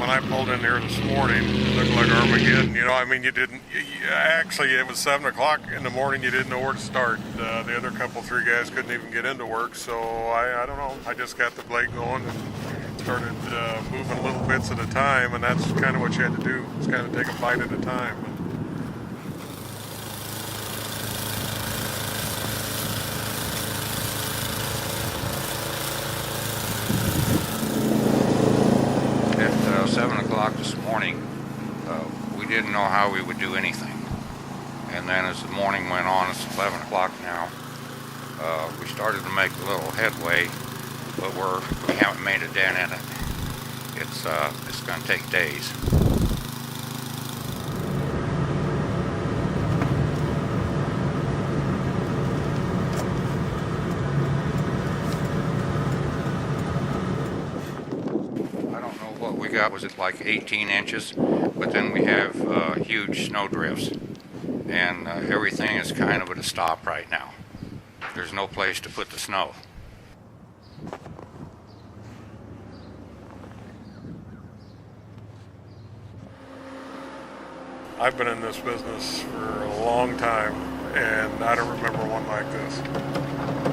when I pulled in here this morning, it looked like Armageddon. You know, I mean, actually, it was 7 o'clock in the morning. You didn't know where to start. The other three guys couldn't even get into work. So I don't know. I just got the blade going and started moving little bits at a time. And that's kind of what you had to do. It's kind of take a bite at a time. At 7 o'clock this morning, we didn't know how we would do anything. And then as the morning went on, it's 11 o'clock now, we started to make a little headway, but we haven't made a dent in it. It's going to take days. We got was it like 18 inches, but then we have huge snow drifts, and everything is kind of at a stop right now. There's no place to put the snow. I've been in this business for a long time, and I don't remember one like this.